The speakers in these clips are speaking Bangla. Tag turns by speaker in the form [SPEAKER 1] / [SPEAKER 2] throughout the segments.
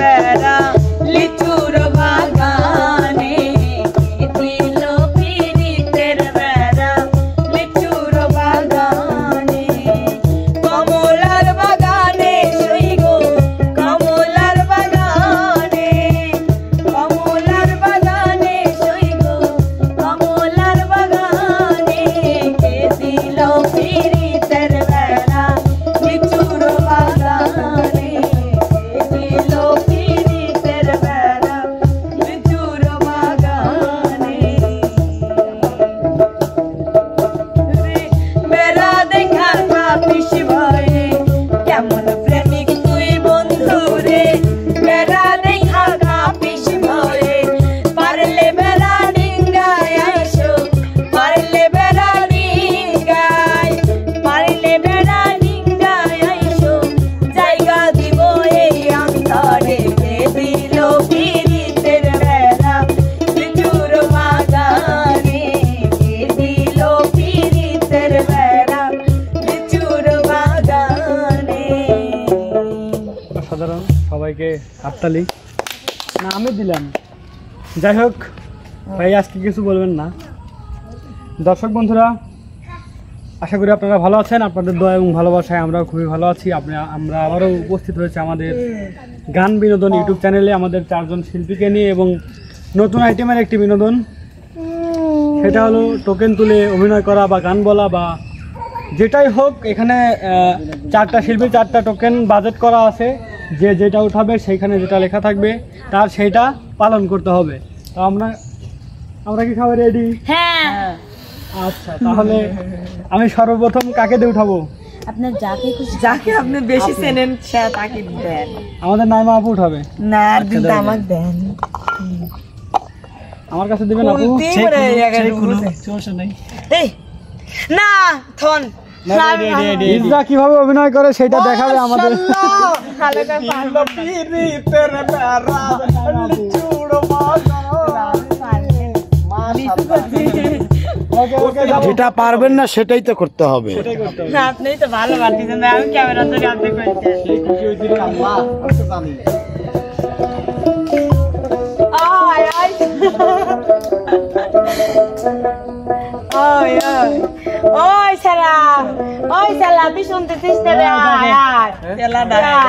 [SPEAKER 1] বেড়া লিচুর বাগানে দিল পিরিতের বেড়া লিচুর বাগানে কমলার বাগানে সই গো কমলার বাগানে সই গো কমলার বাগানে কে দিল পিরিতের বেড়া লিচুর বাগানে দিল পিরিতের বেড়া লিচুর বাগানে বেড়া দেখার কাপিস ভয়ে কেমন প্রেমিক তুই বন্ধু রে বেড়া দেখা কাপিস ভয়ে পারলে বেড়া ডিঙ্গায় আইসো পারলে বেড়া ডিঙ্গায় আইসো জায়গা দিব এই অন্তরে কে দিল পিরিতের বেড়া লিচুর বাগানে কে দিল পিরিতের বেড়া লিচুর বাগানে।
[SPEAKER 2] সাধারণ সবাইকে হাততালি না আমি দিলাম। যাই হোক ভাই আজকে কিছু বলবেন না। দর্শক বন্ধুরা আশা করি আপনারা ভালো আছেন, আপনাদের দয়া এবং ভালোবাসায় আমরাও খুবই ভালো আছি। আমরা আবারও উপস্থিত হয়েছে আমাদের গান বিনোদন ইউটিউব চ্যানেলে আমাদের 4 জন শিল্পীকে নিয়ে এবং নতুন আইটেমের একটি বিনোদন, সেটা হলো টোকেন তুলে অভিনয় করা বা গান বলা বা যেটাই হোক। এখানে 4টা শিল্পী 4টা টোকেন বাজেট করা আছে, যে যেটা উঠাবে সেইখানে যেটা লেখা থাকবে তার সেইটা পালন করতে হবে। তো আমরা কি সবাই রেডি?
[SPEAKER 1] হ্যাঁ
[SPEAKER 2] আচ্ছা, তাহলে আমি সর্বপ্রথম কাকে দিয়ে উঠাবো?
[SPEAKER 1] আপনার যাকে আপনি বেশি চেনেন তাকে দেন।
[SPEAKER 2] আমাদের নাইমা আপু উঠাবে
[SPEAKER 1] না দিন আমাকে দেন।
[SPEAKER 2] আমার কাছে দিবেন আপু? সমস্যা নাই।
[SPEAKER 1] এই না থন
[SPEAKER 2] ইজরা কিভাবে অভিনয় করে সেটা দেখাবে আমাদের।
[SPEAKER 3] যেটা পারবেন না সেটাই তো করতে হবে।
[SPEAKER 1] আপনি তো ভালো পারতেছেন, আমি ক্যামেরা ধরে আপনি করতেন।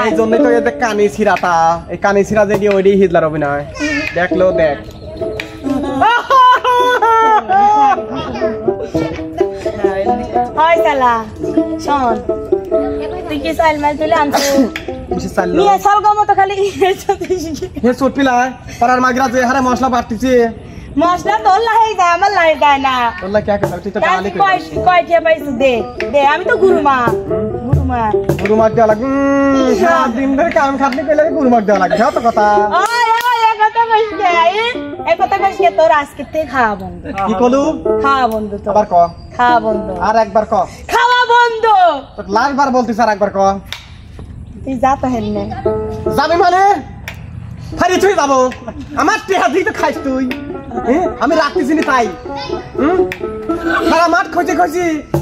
[SPEAKER 4] এই জন্যই তো এদের কানি ছিড়াটা, এই কানি ছিড়া যে ওইটি হিটলার অভিনয় দেখলো দেখ।
[SPEAKER 1] শোন তুই কি চাইল মাল তুলে আনছো? খালি
[SPEAKER 4] ছোট পিলা পাড়ার মাগরা যে হারে মশলা বাটতিছে,
[SPEAKER 1] মশলা তোর লাহে যায় আমার লাহে যায় না।
[SPEAKER 4] তোলা কে কে তুই তো কালি
[SPEAKER 1] কয়টা পাইছো? দে দে, আমি তো গুরুমা
[SPEAKER 4] দেওয়া লাগে। দিন ধরে কাম খাটনি পেলে গুরুমাক দেওয়া লাগে, তো কথা।
[SPEAKER 1] কথা কইছে তোর আজকে থেকে খাওয়া বন্ধ।
[SPEAKER 4] কি কলু?
[SPEAKER 1] খাওয়া বন্ধ। তো
[SPEAKER 4] আবার ক
[SPEAKER 1] খাওয়া বন্ধ।
[SPEAKER 4] আর একবার ক
[SPEAKER 1] খাওয়া বন্ধ।
[SPEAKER 4] তোর লাস্ট বার বলতিস, আর একবার ক।
[SPEAKER 1] তুই যা তো হেন না
[SPEAKER 4] যাবি মানে হারি তুই যাবো? আমার টেহা দিয়ে তো খাইস তুই। আমি রাখতেছি নি তাই। সারা মাঠ খুঁজি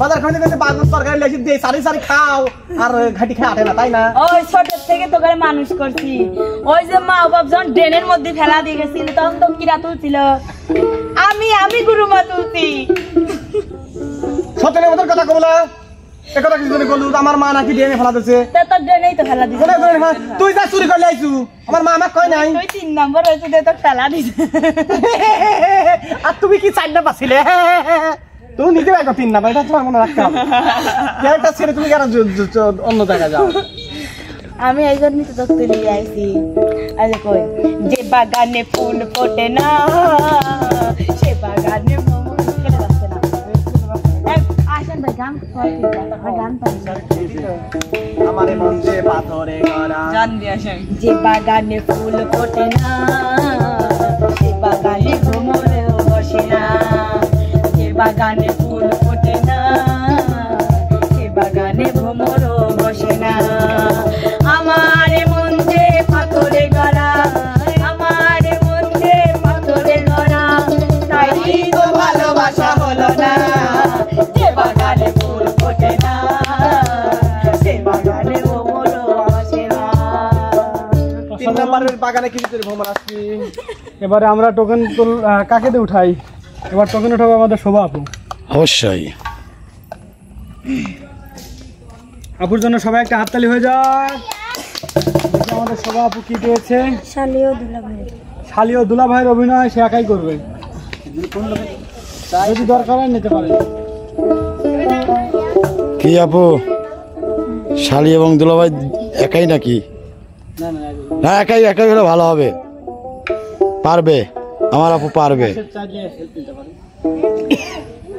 [SPEAKER 4] বাজার খুঁজি বাজার তরকারি লেখি দিয়ে সারি খাও আর ঘাটি খাই আটে না, তাই না?
[SPEAKER 1] ওই ছোট থেকে তোকে মানুষ করছি। ওই যে মা বাপ যখন ড্রেনের মধ্যে ফেলা দিয়ে গেছিল তখন তো কিরা তুলছিল, আমি গুরুমা তুলছি।
[SPEAKER 4] সত্যি মতন কথা কবলা একথা কিছু বলু। আমার মা নাকি ড্রেনে ফেলা দিয়েছে।
[SPEAKER 1] তো ড্রেনেই তো ফেলা দিছে।
[SPEAKER 4] তুই যা চুরি করলে আইছু, আমার মা আমাকে কয় নাই।
[SPEAKER 1] তুই 3 নম্বর হয়েছে তো ফেলা দিছে।
[SPEAKER 4] আর তুমি কি 4 না পাছিলে? তুই নিজে একবার 3 নাম্বার, এটা তোমার মনে রাখতে হবে। একটা ছেড়ে তুমি কেন অন্য জায়গায় যাও?
[SPEAKER 1] আমি এই জন্যই তো তোকে নিয়ে আইছি। আরে কই যে বাগানে ফুল ফোটে না সে বাগানে মোমো কেন আসছে না? আসেন ভাই গান
[SPEAKER 4] আমারে মন যে পাথরে গড়া
[SPEAKER 1] গান দিয়ে আসেন। যে বাগানে ফুল ফোটে না সে বাগানে ভ্রমরেও বসে না। যে বাগানে ফুল ফোটে না সে বাগানে ভ্রমরও বসে না। আমার মন যে পাথরে গড়া, আমার মন যে পাথরে গড়া, তাই তো ভালোবাসা হলো না। যে বাগানে ফুল ফোটে না সে বাগানে ভ্রমরও বসে না।
[SPEAKER 4] বাড়ির বাগানে কিছু করে ভ্রমণ আসছি।
[SPEAKER 2] এবারে আমরা টোকেন কাকে দিয়ে উঠাই? এবার টোকেন উঠাবো আমাদের শোভা আপু।
[SPEAKER 3] অবশ্যই।
[SPEAKER 2] আপুর জন্য সবাই একটা হাততালি হয়ে যায়। আমাদের শোভা আপু কি পেয়েছে? শালী ও দুলা ভাইয়ের অভিনয় সে একাই করবে, যদি দরকার হয় নিতে পারে।
[SPEAKER 3] কি আপু, শালি এবং দুলাভাই একাই নাকি? না, একাই হলে ভালো হবে। পারবে, আমার আপু পারবে।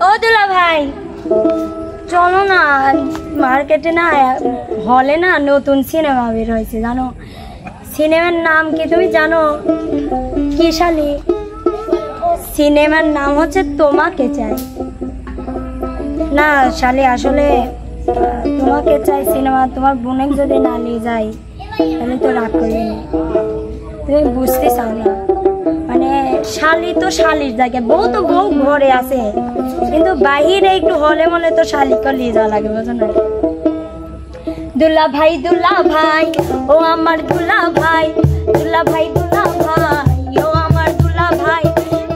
[SPEAKER 5] ও দুলা ভাই, চলো না মার্কেটে, না হলে না নতুন সিনেমা বের হয়েছে জানো? সিনেমার নাম কি তুমি জানো? কি শালি? সিনেমার নাম হচ্ছে তোমাকে চাই। না শালি, আসলে তোমাকে চাই সিনেমা। তোমার বোনের যদি না নিয়ে যাই তাহলে তো রাগ করবি না, তুমি বুঝতে চাও না। মানে শালি তো শালির জায়গায়, বউ তো বউ ঘরে আছে, কিন্তু বাহিরে একটু হলে মলে তো শালিকে নিয়ে যাওয়া লাগে, বুঝো না? দুলা ভাই ও আমার দুলা ভাই, দুলা ভাই ও আমার দুলা ভাই,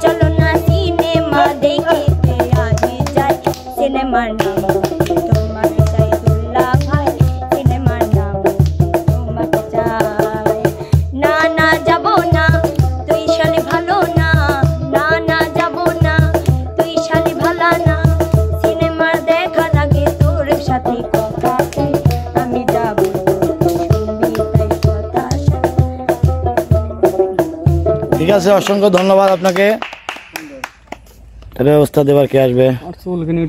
[SPEAKER 5] চলো না সিনেমা দেখিতে আগে যাই। সিনেমার নাম তোমাকে চাই দুলা ভাই, সিনেমার নাম তোমাকে চাই। না না যাব না, তুই শালি ভালো না। না না যাব না, তুই শালি ভালো না। সিনেমা দেখার আগে তোর সাথে কথা আমি যাব, শুনবি তাই কথা।
[SPEAKER 3] ঠিক আছে, অসংখ্য ধন্যবাদ আপনাকে। ব্যবস্থা দেবার কে আসবে?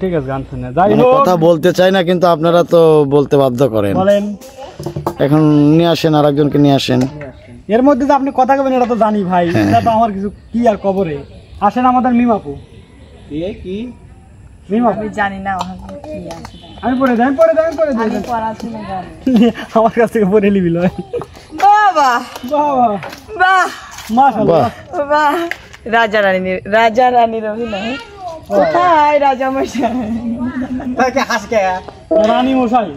[SPEAKER 2] ঠিক আছে, গান শুনে যাই
[SPEAKER 3] মানে কথা বলতে চাই না, কিন্তু আপনারা তো বলতে বাধ্য করেন।
[SPEAKER 2] বলেন।
[SPEAKER 3] এখন নিয়ে আসেন, আর একজনকে নিয়ে আসেন।
[SPEAKER 2] এর মধ্যে যে আপনি কথা কবেন এটা তো জানি ভাই, এটা তো আমার কিছু কি আর কবরে। আসেন আমাদের মিমাপু।
[SPEAKER 4] কি
[SPEAKER 2] মিমাপু
[SPEAKER 1] আমি জানি না কি আছে।
[SPEAKER 2] আমি পড়ে দেন
[SPEAKER 1] আমি পড়াশোনা জানি।
[SPEAKER 2] আমার কাছ থেকে পড়ে নিবি লয়।
[SPEAKER 1] বাবা
[SPEAKER 2] বাহ
[SPEAKER 1] বাহ
[SPEAKER 2] মাশাআল্লাহ,
[SPEAKER 1] বাহ, রাজা রানীর অভিনয়। কোথায় রাজা মশাই?
[SPEAKER 4] হাসকে
[SPEAKER 2] রানী মশাই,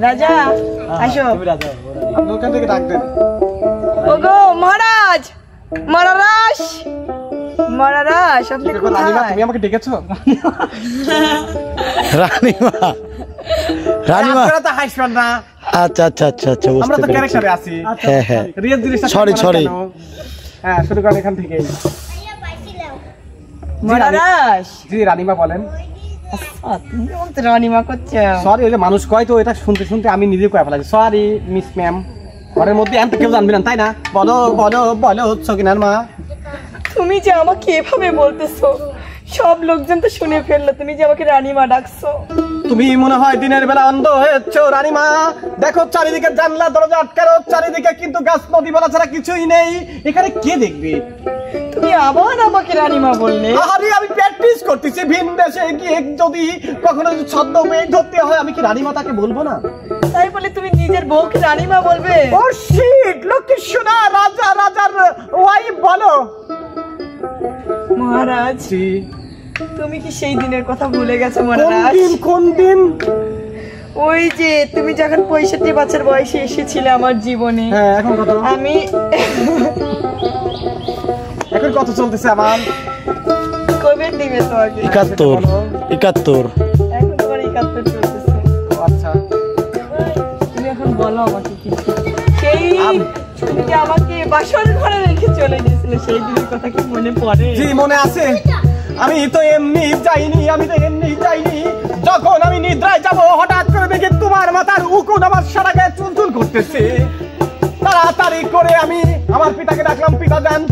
[SPEAKER 1] রাজা আসো।
[SPEAKER 4] লোকের দিকে ডাক দেন।
[SPEAKER 1] ওগো মহারাজ, মহারাজ, মহারাজ, আপনি
[SPEAKER 4] রানীমা,
[SPEAKER 1] কোথায়?
[SPEAKER 4] তুমি আমাকে ডেকেছো?
[SPEAKER 3] রানীমা, রানীমা,
[SPEAKER 4] আপনারা তো হাসবেন না,
[SPEAKER 3] আচ্ছা আচ্ছা আচ্ছা আচ্ছা,
[SPEAKER 4] আমরা
[SPEAKER 3] বুঝতে
[SPEAKER 4] তো
[SPEAKER 3] পেরেছি।
[SPEAKER 4] ক্যারেক্টারে আছি।
[SPEAKER 3] হ্যাঁ হ্যাঁ,
[SPEAKER 4] রিয়েল জিনিসটা
[SPEAKER 3] Sorry,
[SPEAKER 4] থাকবে না
[SPEAKER 3] sorry.
[SPEAKER 4] কেন? হ্যাঁ, শুরু করেন এখান থেকে।
[SPEAKER 1] মহারাজ,
[SPEAKER 4] জি রানীমা বলেন।
[SPEAKER 1] তুমি বলতে রানীমা করছো?
[SPEAKER 4] সরি, ওই যে মানুষ কয় তো, এটা শুনতে শুনতে আমি নিজে কয়ে ফেলাছি। সরি মিস ম্যাম, ঘরের মধ্যে এমন কেউ জানবে না, তাই না? বলো বলো বলো, সকিনার মা।
[SPEAKER 1] তুমি যে আমাকে এভাবে বলতেছো, সব লোকজন তো শুনে ফেললো তুমি যে আমাকে রানীমা ডাকছো।
[SPEAKER 4] তুমি মনে হয় দিনের বেলা অন্ধ হয়েছো রানীমা। দেখো চারিদিকে জানলা দরজা আটকানো, চারিদিকে কিন্তু গাছ নদী বলা ছাড়া কিছুই নেই। এখানে কে দেখবে?
[SPEAKER 1] তুমি আবার আমাকে রানীমা বললে।
[SPEAKER 4] আরে আমি প্র্যাকটিস করতেছি, ভিন দেশে গিয়ে যদি কখনো ছদ্ম মেয়ে ধরতে হয়, আমি কি রানীমা তাকে বলবো না?
[SPEAKER 1] তাই বলে তুমি নিজের বউকে রানীমা বলবে?
[SPEAKER 4] ও শিট, লক্ষ্মী সোনা, রাজা রাজার ওয়াইফ বলো।
[SPEAKER 1] মহারাজ,
[SPEAKER 4] জি,
[SPEAKER 1] তুমি কি সেই দিনের কথা ভুলে গেছো
[SPEAKER 4] কোন
[SPEAKER 1] মহারাজ?
[SPEAKER 4] দিন কোন দিন?
[SPEAKER 1] ওই যে তুমি যখন 65 বছর বয়সে এসেছিলে আমার জীবনে।
[SPEAKER 4] হ্যাঁ, এখন কত?
[SPEAKER 1] আমি
[SPEAKER 4] এখন কত চলতেছে আমার?
[SPEAKER 1] কবে দিবে তোমাকে?
[SPEAKER 3] 71 71।
[SPEAKER 1] এখন তোমার 71 চলতেছে।
[SPEAKER 4] আচ্ছা,
[SPEAKER 1] তুমি এখন বলো আমাকে কিছু। সেই তুমি যে আমাকে বাসর ঘরে রেখে চলে গেছিলে, সেই দিনের কথা কি মনে পড়ে?
[SPEAKER 4] জি মনে আছে। আমি তো এমনি যাইনি, যখন আমি নিদ্রায় যাব, হঠাৎ করে দেখি তোমার মাথার উকুন আমার সারা গায়ে চুলচুল করতেছে। তাড়াতাড়ি করে আমি আমার পিতাকে ডাকলাম,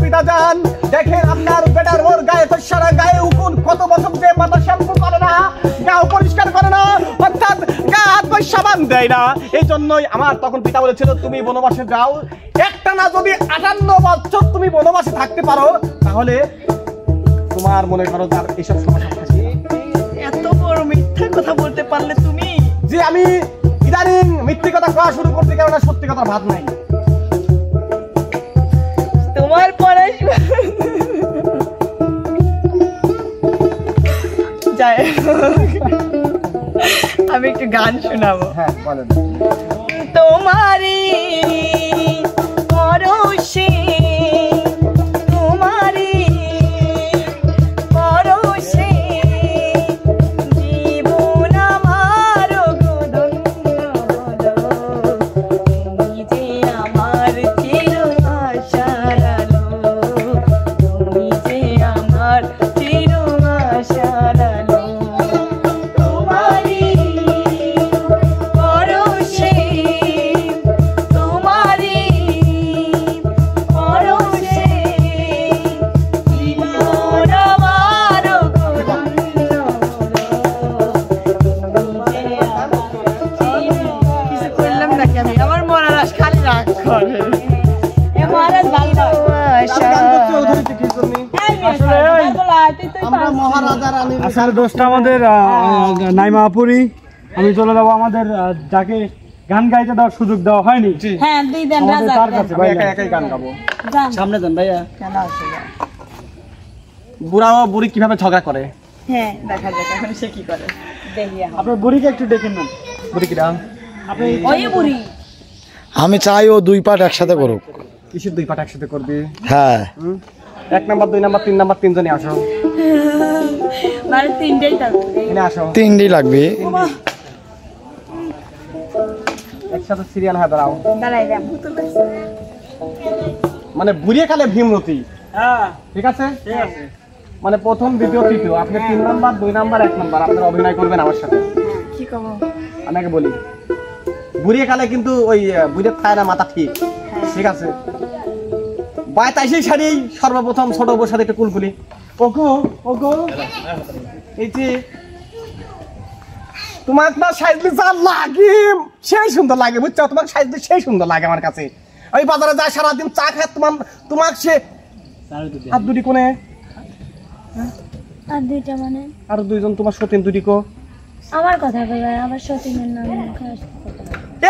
[SPEAKER 4] পিতা যান, দেখেন আপনার বেটার ওর গায়ে তো সারা গায়ে উকুন। কত বছর যে মাথা শ্যাম্পু করে না, গা পরিষ্কার করে না, অর্থাৎ গা হাত পা সাবান দেয় না। এই জন্যই আমার তখন পিতা বলেছিল, তুমি বনবাসে যাও, একটা না যদি 58 বছর তুমি বনবাসে থাকতে পারো, তাহলে তোমার মনে করো তার এইসব সমস্যা থাকবে।
[SPEAKER 1] এত বড় মিথ্যা কথা বলতে পারলে তুমি?
[SPEAKER 4] যে আমি ইদানিং মিথ্যে কথা কওয়া শুরু করতে, কারণ সত্যি কথা ভাত নাই।
[SPEAKER 1] তোমার পড়াশোনা যাই, আমি একটু গান শোনাবো।
[SPEAKER 4] হ্যাঁ বলেন।
[SPEAKER 1] তোমারি পরশে তোমারি পরশে জীবন আমার ধন্য হলো তুমি যে আমার চির আশার আলো তুমি যে আমার চির আশার আলো তোমারি পরশে তোমারি পরশে জীবন আমার ধন্য কিছু করলাম নাকি আমি আমার মরার খালি রাগ করে মহারাজ ভালোবাসা
[SPEAKER 4] আমরা মহারাজা রানী
[SPEAKER 2] আসলে দোষটা আমাদের নাইমা আপুরি। আমি চলে যাবো আমাদের যাকে গান গাইতে দেওয়ার সুযোগ দেওয়া হয়নি
[SPEAKER 1] হ্যাঁ দুই দেন
[SPEAKER 2] আমাদের
[SPEAKER 1] রাজা
[SPEAKER 2] তার কাছে ভাই
[SPEAKER 4] একাই গান গাবো।
[SPEAKER 1] যান
[SPEAKER 2] সামনে দেন ভাইয়া।
[SPEAKER 1] কেন আসবে
[SPEAKER 4] বুড়া ও বুড়ি কিভাবে ঝগড়া করে
[SPEAKER 1] হ্যাঁ দেখা যাক এখন সে কি করে দেখি এখন।
[SPEAKER 2] আপনার বুড়িকে একটু ডেকে নেন।
[SPEAKER 4] বুড়ি কিরা
[SPEAKER 2] আপনি
[SPEAKER 1] ওই বুড়ি
[SPEAKER 3] আমি চাই ও 2 পার্ট একসাথে করুক।
[SPEAKER 4] কিসের 2 পার্ট একসাথে করবি?
[SPEAKER 3] হ্যাঁ
[SPEAKER 4] 1 নাম্বার 2 নাম্বার 3 নাম্বার তিনজনই আসো,
[SPEAKER 1] মানে তিনটেই থাকবে
[SPEAKER 4] এখানে আসো,
[SPEAKER 3] 3ডি লাগবে।
[SPEAKER 4] একসাথে সিরিয়াল হয়ে দাঁড়াও।
[SPEAKER 1] দাঁড়াই দেন
[SPEAKER 4] মানে বুড়িয়ে কালে ভীমরতি,
[SPEAKER 2] হ্যাঁ
[SPEAKER 4] ঠিক আছে?
[SPEAKER 2] ঠিক আছে।
[SPEAKER 4] মানে প্রথম দ্বিতীয় তৃতীয় আপনি 3 নাম্বার 2 নাম্বার 1 নাম্বার আপনারা অভিনয় করবেন আমার সাথে।
[SPEAKER 1] কি করবো
[SPEAKER 4] আমি আগে বলি, বুড়িয়ে কালে কিন্তু ওই বুড়ে খায় না মাথা ঠিক, ঠিক আছে? বাই তাইসেই শাড়ি সর্বপ্রথম ছোট বউর সাথে একটা কুলকুলি, ওগো ওগো এই যে তোমার না সাইজলি যা লাগে সেই সুন্দর লাগে, বুঝছো? তোমার সাইজলি সেই সুন্দর লাগে আমার কাছে। আমি বাজারে যাই সারাদিন চা খাই, তোমার সে আর দুটি কোনে
[SPEAKER 5] আর দুইটা মানে
[SPEAKER 4] আর 2 জন তোমার সতীন দুটি কো।
[SPEAKER 5] আমার কথা বলবে আবার সতীনের নাম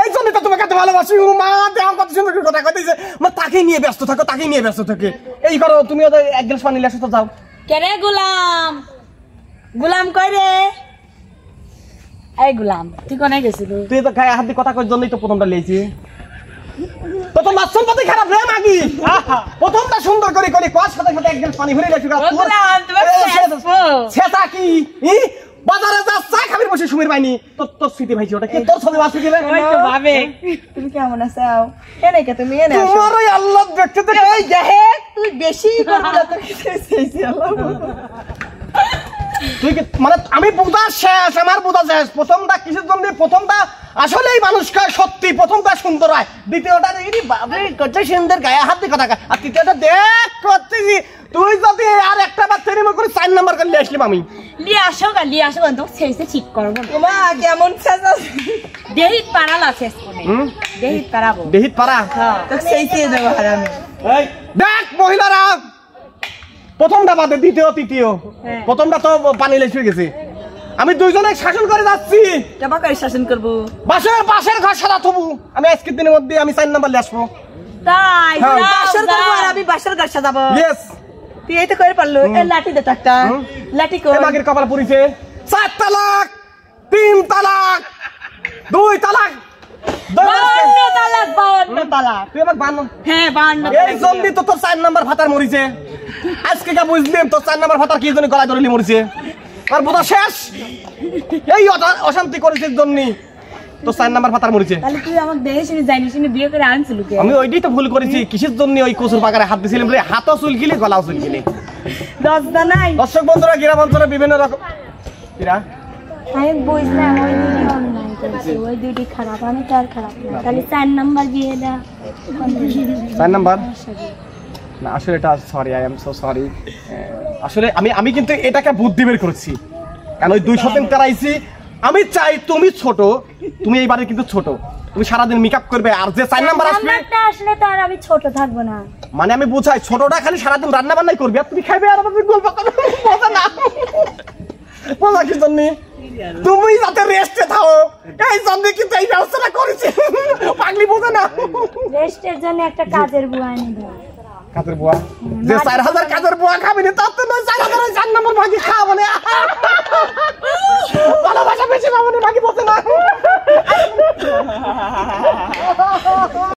[SPEAKER 4] এই জন্য তো তোমাকে এত ভালোবাসি। ও মা দেহ কত সুন্দর করে কথা কইতেছে, মা তাকেই নিয়ে ব্যস্ত থাকো, তাকেই নিয়ে ব্যস্ত থাকে। এই করো তুমি ওদের 1 গ্লাস পানি লেসো তো যাও।
[SPEAKER 1] কেরে গুলাম গুলাম কই রে এই গুলাম তুই কোনে গেছিলি
[SPEAKER 4] তুই তো গায়ে হাত দিয়ে কথা কই জন্যই তো প্রথমটা লেইছি। তো মাসুম পাতি খারাপ রে মাগি, প্রথমটা সুন্দর করে করি কোয়ার সাথে সাথে 1 গ্লাস পানি ভরে লেছি।
[SPEAKER 1] ও গুলাম তোমার
[SPEAKER 4] ছেতা কি ই বাজারে যা চা খাবির বসে সুমির বাইনি তোর স্মৃতি ভাইছি, ওটা কি তোর ছবি বাসি দিলে?
[SPEAKER 1] ওই তো ভাবে তুমি কেমন আছো এনে কে তুমি এনে আসো
[SPEAKER 4] তোমার ওই আল্লাহ দেখতে দেখতে
[SPEAKER 1] এই দেখে তুই বেশি করবি না তো সেইছি আল্লাহ
[SPEAKER 4] তুই কি মানে আমি বুঝা শেষ, আমার বুঝা শেষ। প্রথমটা কিসের জন্য? প্রথমটা আসলেই মানুষকে সত্যি প্রথমটা সুন্দর হয়, দ্বিতীয়টা দেখি বাবরে কত সুন্দর গায়ে হাত দিয়ে কথা কয়, আর তৃতীয়টা দেখ করতেছি। তুই যদি আর একটা বার তেরি করে 4 নাম্বার করে আসলাম আমি
[SPEAKER 1] লিয়ে আসো তো সেইছে ঠিক করবো তোমা কেমন শেষ দেহিত পারালা শেষ করে দেহিত পারাবো
[SPEAKER 4] দেহিত পারা
[SPEAKER 1] তো সেইছে দেবো আর আমি
[SPEAKER 4] এই দেখ মহিলারা, প্রথমটা বাদে দ্বিতীয় তৃতীয়, প্রথমটা তো পানি লেগে গেছে। আমি 2 জনে শাসন করে যাচ্ছি,
[SPEAKER 1] কেমন করে শাসন করবো
[SPEAKER 4] বাসের ঘর সারা থবু। আমি আজকের দিনের মধ্যে আমি 4 নাম্বার আসবো।
[SPEAKER 1] তাই
[SPEAKER 4] হ্যাঁ।
[SPEAKER 1] বাসর করবো আর আমি বাসর ঘর সাজাবো
[SPEAKER 4] ইয়েস,
[SPEAKER 1] তুই এই তো করে পারলো এই লাঠি দে একটা লাঠি কর
[SPEAKER 4] মাগের কপাল পুরিছে। 4 তালাক, 3 তালাক, 2 তালাক,
[SPEAKER 1] 52 তালাক
[SPEAKER 4] তুই আমার 52
[SPEAKER 1] হ্যাঁ 52
[SPEAKER 4] এই জন্যই তো তোর 4 নাম্বার ভাতার মরিছে। আজকে কা বুঝলাম তোর 4 নাম্বার ভাতার কি জন্য গলায় ধরে মরিছে। আর বোধা শেষ এই অশান্তি করেছে জন্যই তোর 4 নাম্বার ভাতার মরিছে।
[SPEAKER 1] তাহলে তুই আমাকে দেখে শুনে জানিস শুনে বিয়ে করে আনছিল কে
[SPEAKER 4] আমি ওইটাই তো ভুল করেছি। কিসের জন্য ওই কচুর বাগারে হাত দিছিলাম রে? হাতও চুলকিলি গলাও চুলকিলি।
[SPEAKER 1] দশটা নাই
[SPEAKER 4] দর্শক বন্ধুরা, গ্রাম অঞ্চলে বিভিন্ন রকম কিরা
[SPEAKER 5] আমি বুঝলাম ওই দুটি অন্যায় করেছে ওই দুটি খারাপ আমি তো আর খারাপ না তাহলে 4 নাম্বার বিয়েটা
[SPEAKER 4] 4 নাম্বার না, আসলে এটা sorry, I am so sorry. আসলে আমি কিন্তু এটাকে বুদ্ধি বের করেছি, কারণ ওই 2 শতাংশ তারাইছি। আমি চাই তুমি ছোট, তুমি এইবারে কিন্তু ছোট, তুমি সারাদিন মেকআপ করবে, আর যে 4 নাম্বার আসবে
[SPEAKER 5] নাম্বারটা আসলে তো আর আমি ছোট থাকবো না
[SPEAKER 4] মানে আমি বুঝাই ছোটটা খালি সারাদিন রান্না বান্নাই করবে, আর তুমি খাইবে আর আমাদের গল্প করবে। বোঝা না বোঝা কি জন্য? তুমি যাতে রেস্টে থাও এই জন্য কিন্তু এই ব্যবস্থাটা করেছি। পাগলি বোঝা না?
[SPEAKER 5] রেস্টের জন্য একটা কাজের বুয়া এনে দাও
[SPEAKER 4] কাজের বুয়া যে 4000 কাজের বুয়া খাবে না, তার তো 4000 4 নম্বর ভাগি খাওয়া মানে ভালোবাসা বেশি পাবো না, ভাগি বোঝে না।